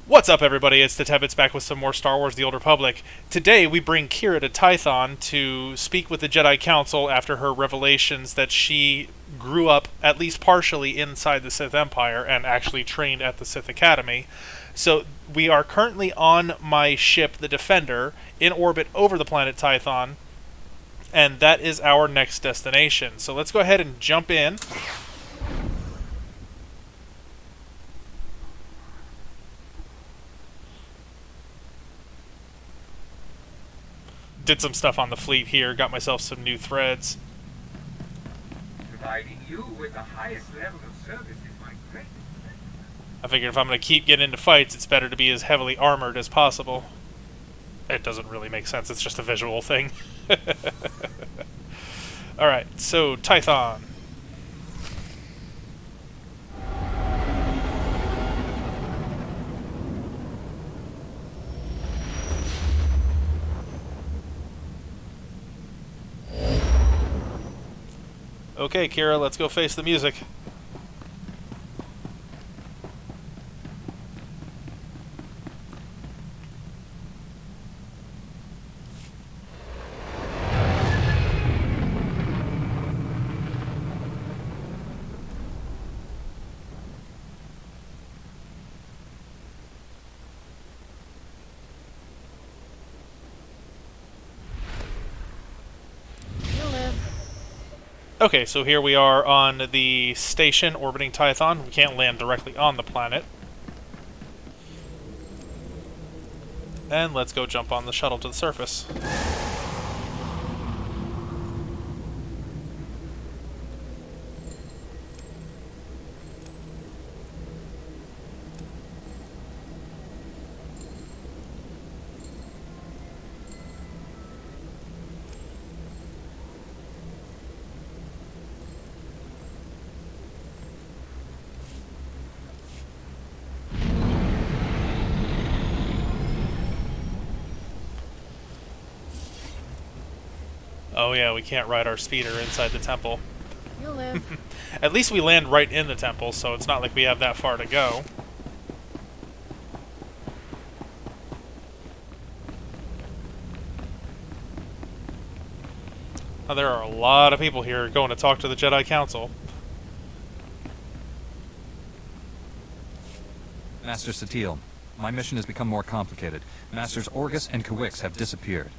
What's up, everybody? It's the Tebits back with some more Star Wars The Old Republic. Today, we bring Kira to Tython to speak with the Jedi Council after her revelations that she grew up, at least partially, inside the Sith Empire and actually trained at the Sith Academy. So, we are currently on my ship, the Defender, in orbit over the planet Tython, and that is our next destination. So, let's go ahead and jump in. Did some stuff on the fleet here, got myself some new threads. Providing you with the highest level of service is my greatest pleasure. I figured if I'm going to keep getting into fights, it's better to be as heavily armored as possible. It doesn't really make sense, it's just a visual thing. Alright, so Tython. Okay, Kira, let's go face the music. Okay, so here we are on the station orbiting Tython. We can't land directly on the planet. And let's go jump on the shuttle to the surface. Oh yeah, we can't ride our speeder inside the temple. You'll live. At least we land right in the temple, so it's not like we have that far to go. Oh, there are a lot of people here going to talk to the Jedi Council. Master Satil, my mission has become more complicated. Masters Orgus and Kawix have disappeared.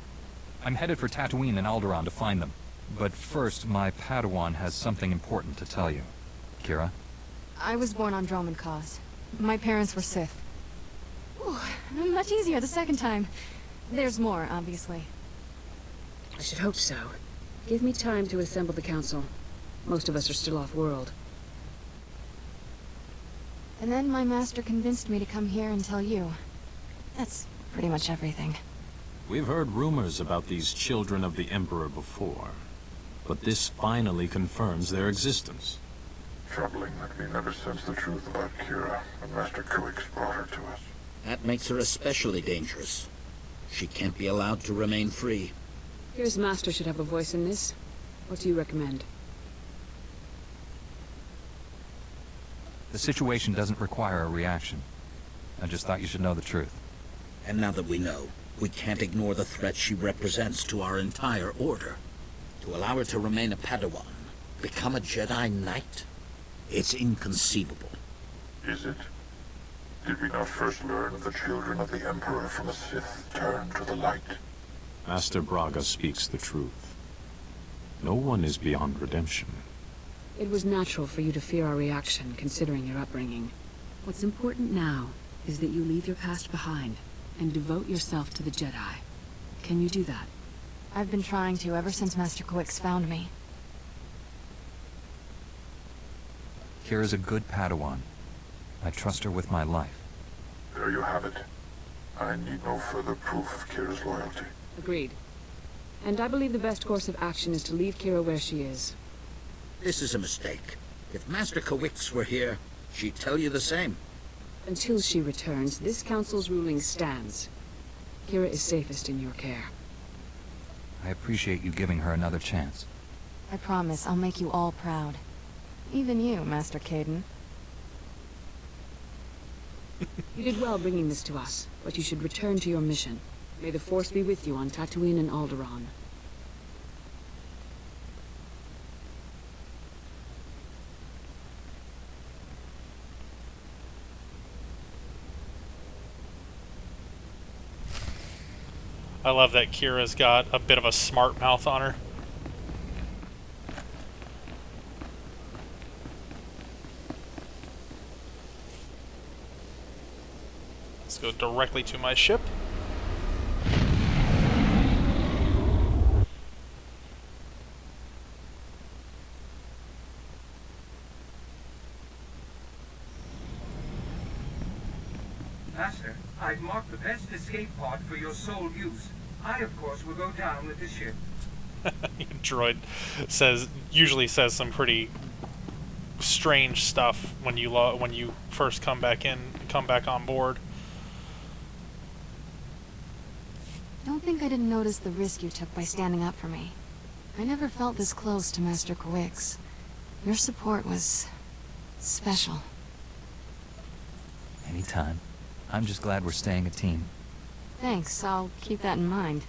I'm headed for Tatooine and Alderaan to find them. But first, my Padawan has something important to tell you. Kira? I was born on Dromund Kaas. My parents were Sith. Ooh, much easier the second time. There's more, obviously. I should hope so. Give me time to assemble the council. Most of us are still off-world. And then my master convinced me to come here and tell you. That's pretty much everything. We've heard rumors about these children of the Emperor before, but this finally confirms their existence. Troubling that we never sensed the truth about Kira when Master Kuix brought her to us. That makes her especially dangerous. She can't be allowed to remain free. Kira's master should have a voice in this. What do you recommend? The situation doesn't require a reaction. I just thought you should know the truth. And now that we know, we can't ignore the threat she represents to our entire order. To allow her to remain a Padawan, become a Jedi Knight, it's inconceivable. Is it? Did we not first learn of the children of the Emperor from a Sith turned to the light? Master Braga speaks the truth. No one is beyond redemption. It was natural for you to fear our reaction, considering your upbringing. What's important now is that you leave your past behind and devote yourself to the Jedi. Can you do that? I've been trying to ever since Master Kawix found me. Kira's a good Padawan. I trust her with my life. There you have it. I need no further proof of Kira's loyalty. Agreed. And I believe the best course of action is to leave Kira where she is. This is a mistake. If Master Kawix were here, she'd tell you the same. Until she returns, this council's ruling stands. Kira is safest in your care. I appreciate you giving her another chance. I promise I'll make you all proud. Even you, Master Caden. You did well bringing this to us, but you should return to your mission. May the Force be with you on Tatooine and Alderaan. I love that Kira's got a bit of a smart mouth on her. Let's go directly to my ship. Master, I've marked the best escape pod for your sole use. I, of course, will go down with the ship. Droid usually says some pretty strange stuff when you first come back on board. Don't think I didn't notice the risk you took by standing up for me. I never felt this close to Master Kawix. Your support was special. Anytime. I'm just glad we're staying a team. Thanks, I'll keep that in mind.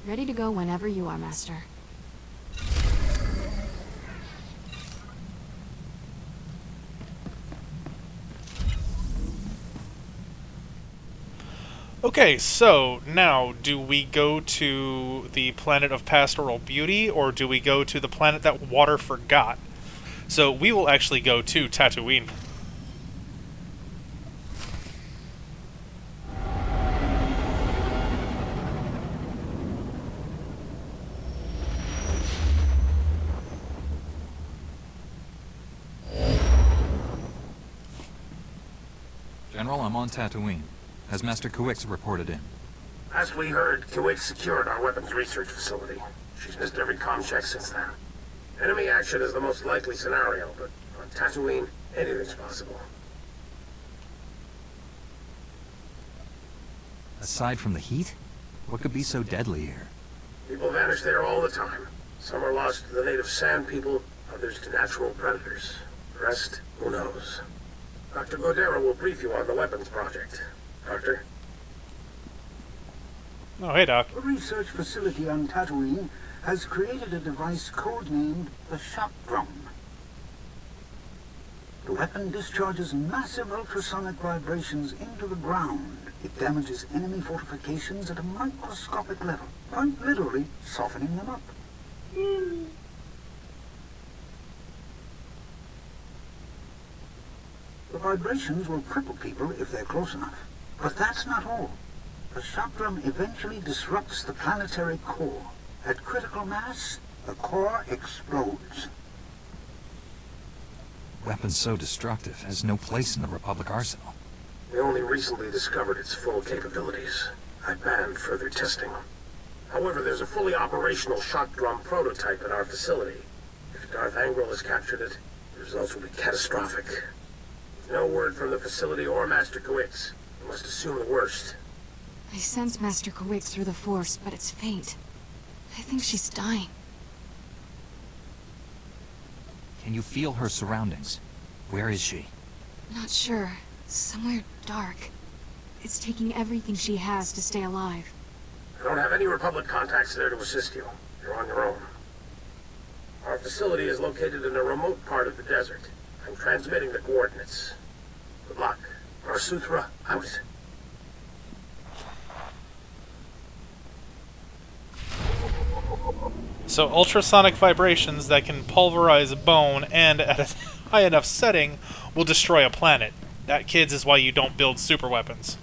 Ready to go whenever you are, Master. Okay, so now do we go to the planet of pastoral beauty, or do we go to the planet that water forgot? So we will actually go to Tatooine. General, I'm on Tatooine. Has Master Kawix reported in? As we heard, Kuwait secured our weapons research facility. She's missed every comm check since then. Enemy action is the most likely scenario, but on Tatooine, anything's possible. Aside from the heat, what could be so deadly here? People vanish there all the time. Some are lost to the native sand people, others to natural predators. The rest, who knows? Dr. Godera will brief you on the weapons project. Doctor? Oh, hey, Doc. A research facility on Tatooine has created a device codenamed the Shock Drum. The weapon discharges massive ultrasonic vibrations into the ground. It damages enemy fortifications at a microscopic level, quite literally softening them up. The vibrations will cripple people if they're close enough. But that's not all. The shock drum eventually disrupts the planetary core. At critical mass, the core explodes. Weapons so destructive has no place in the Republic arsenal. We only recently discovered its full capabilities. I banned further testing. However, there's a fully operational shock drum prototype at our facility. If Darth Angral has captured it, the results will be catastrophic. No word from the facility or Master Kawix. We must assume the worst. I sense Master Kawix through the Force, but it's faint. I think she's dying. Can you feel her surroundings? Where is she? Not sure. Somewhere dark. It's taking everything she has to stay alive. I don't have any Republic contacts there to assist you. You're on your own. Our facility is located in a remote part of the desert. I'm transmitting the coordinates. Good luck. Farsuthra out. So ultrasonic vibrations that can pulverize bone and at a high enough setting will destroy a planet. That, kids, is why you don't build super weapons.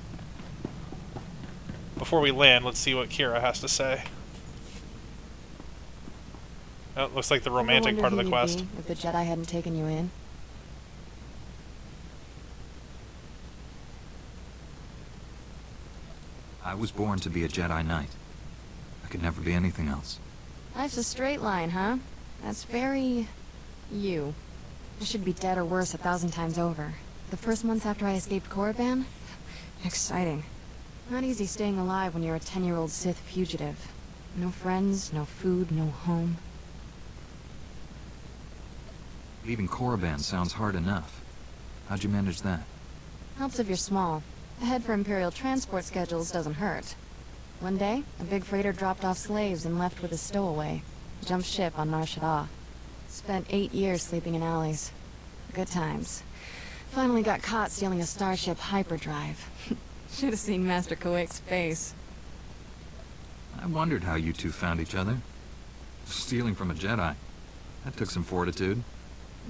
Before we land, let's see what Kira has to say. Oh, it looks like the romantic part of the quest. If the Jedi hadn't taken you in. I was born to be a Jedi Knight. I could never be anything else. Life's a straight line, huh? That's very... you. I should be dead or worse 1,000 times over. The first months after I escaped Korriban? Exciting. Not easy staying alive when you're a 10-year-old Sith fugitive. No friends, no food, no home. Leaving Korriban sounds hard enough. How'd you manage that? Helps if you're small. A head for Imperial transport schedules doesn't hurt. One day, a big freighter dropped off slaves and left with a stowaway. Jumped ship on Nar Shaddaa. Spent 8 years sleeping in alleys. Good times. Finally got caught stealing a starship hyperdrive. Should have seen Master Kawik's face. I wondered how you two found each other. Stealing from a Jedi. That took some fortitude.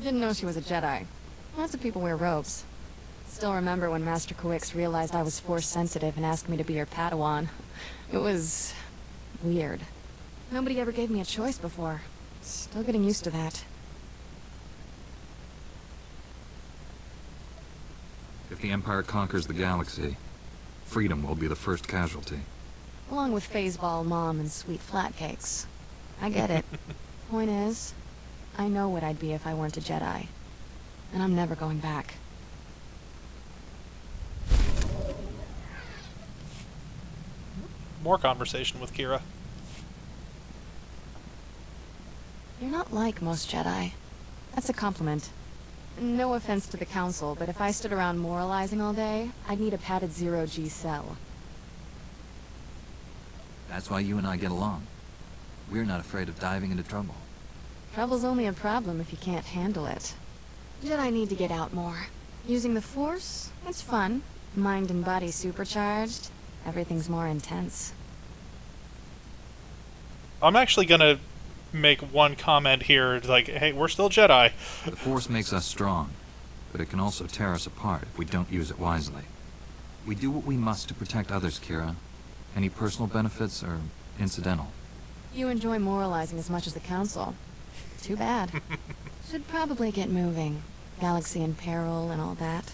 Didn't know she was a Jedi. Lots of people wear robes. Still remember when Master Kawix realized I was Force-sensitive and asked me to be her Padawan. It was... weird. Nobody ever gave me a choice before. Still getting used to that. If the Empire conquers the galaxy, freedom will be the first casualty. Along with Phaseball, Mom, and sweet flatcakes. I get it. Point is, I know what I'd be if I weren't a Jedi. And I'm never going back. More conversation with Kira. You're not like most Jedi. That's a compliment. No offense to the Council, but if I stood around moralizing all day, I'd need a padded zero-G cell. That's why you and I get along. We're not afraid of diving into trouble. Trouble's only a problem if you can't handle it. Jedi need to get out more. Using the Force, it's fun. Mind and body supercharged. Everything's more intense. I'm actually gonna make one comment here, like, hey, we're still Jedi. The Force makes us strong, but it can also tear us apart if we don't use it wisely. We do what we must to protect others, Kira. Any personal benefits are incidental. You enjoy moralizing as much as the Council. Too bad. Should probably get moving. Galaxy in peril and all that.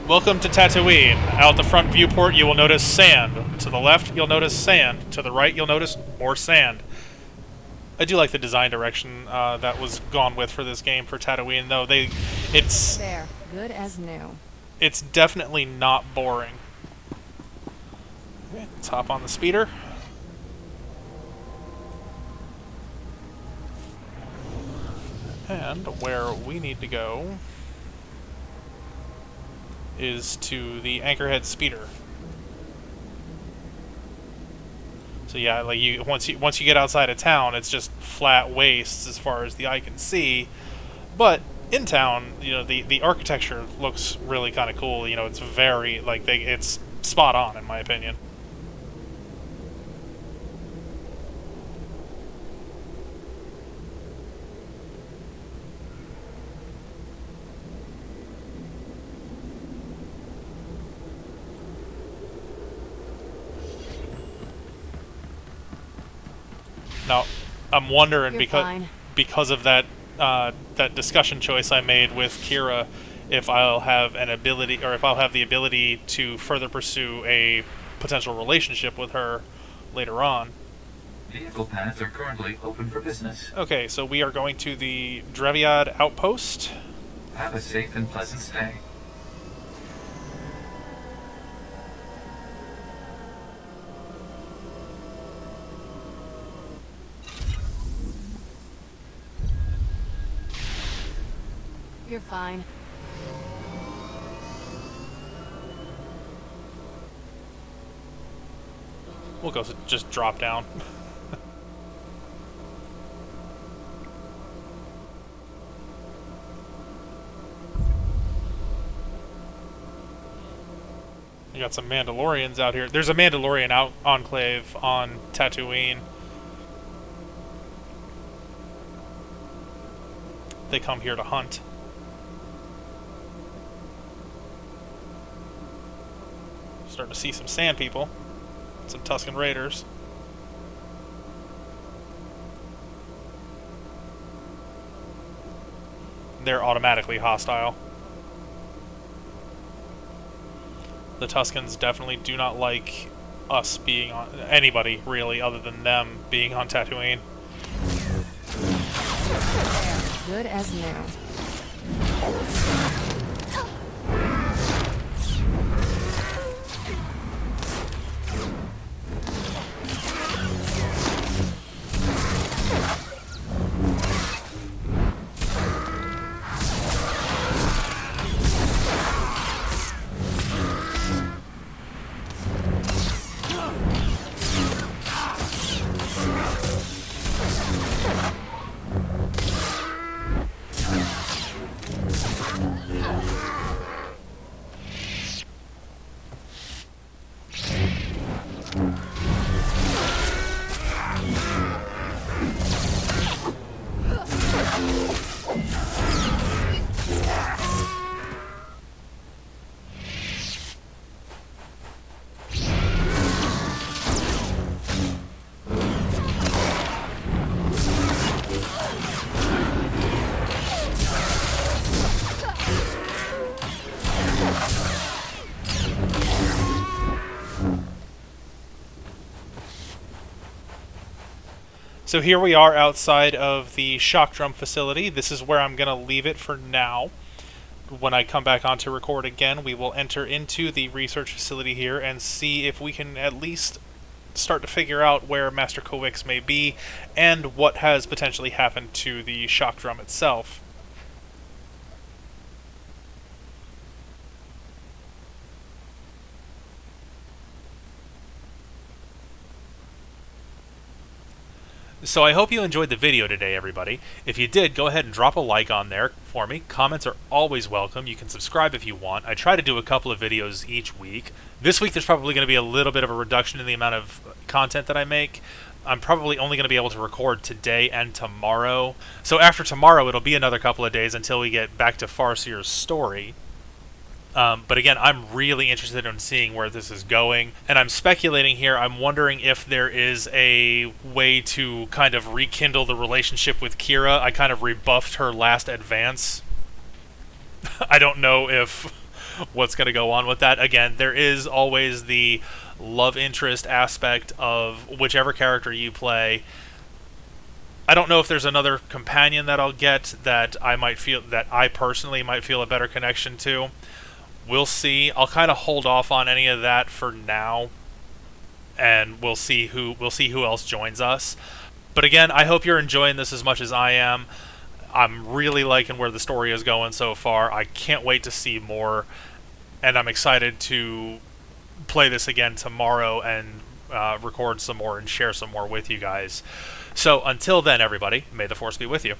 Welcome to Tatooine. Out the front viewport, you will notice sand. To the left, you'll notice sand. To the right, you'll notice more sand. I do like the design direction that was gone with for this game for Tatooine, though. It's There. Good as new. It's definitely not boring. Okay, let's hop on the speeder. And where we need to go is to the Anchorhead speeder. So yeah, like once you get outside of town, it's just flat wastes as far as the eye can see. But in town, you know, the architecture looks really kind of cool. You know, it's very it's spot on in my opinion. Now, I'm wondering because of that that discussion choice I made with Kira, if I'll have an ability, or if I'll have the ability to further pursue a potential relationship with her later on. Vehicle paths are currently open for business. Okay, so we are going to the Dreviad outpost. Have a safe and pleasant stay. You're fine. We'll go just drop down. You got some Mandalorians out here. There's a Mandalorian enclave on Tatooine. They come here to hunt. Starting to see some sand people. Some Tusken Raiders. They're automatically hostile. The Tuskens definitely do not like us being on... anybody, really, other than them being on Tatooine. good as new. So here we are outside of the shock drum facility. This is where I'm going to leave it for now. When I come back on to record again, we will enter into the research facility here and see if we can at least start to figure out where Master Kowix may be and what has potentially happened to the shock drum itself. So I hope you enjoyed the video today, everybody. If you did, go ahead and drop a like on there for me. Comments are always welcome. You can subscribe if you want. I try to do a couple of videos each week. This week there's probably going to be a little bit of a reduction in the amount of content that I make. I'm probably only going to be able to record today and tomorrow. So after tomorrow, it'll be another couple of days until we get back to Farsear's story. But again, I'm really interested in seeing where this is going, and I'm speculating here. I'm wondering if there is a way to kind of rekindle the relationship with Kira. I kind of rebuffed her last advance. I don't know if what's going to go on with that. Again, there is always the love interest aspect of whichever character you play. I don't know if there's another companion that I'll get that I personally might feel a better connection to. We'll see. I'll kind of hold off on any of that for now, and we'll see who else joins us. But again, I hope you're enjoying this as much as I am. I'm really liking where the story is going so far. I can't wait to see more, and I'm excited to play this again tomorrow and record some more and share some more with you guys. So until then, everybody, may the Force be with you.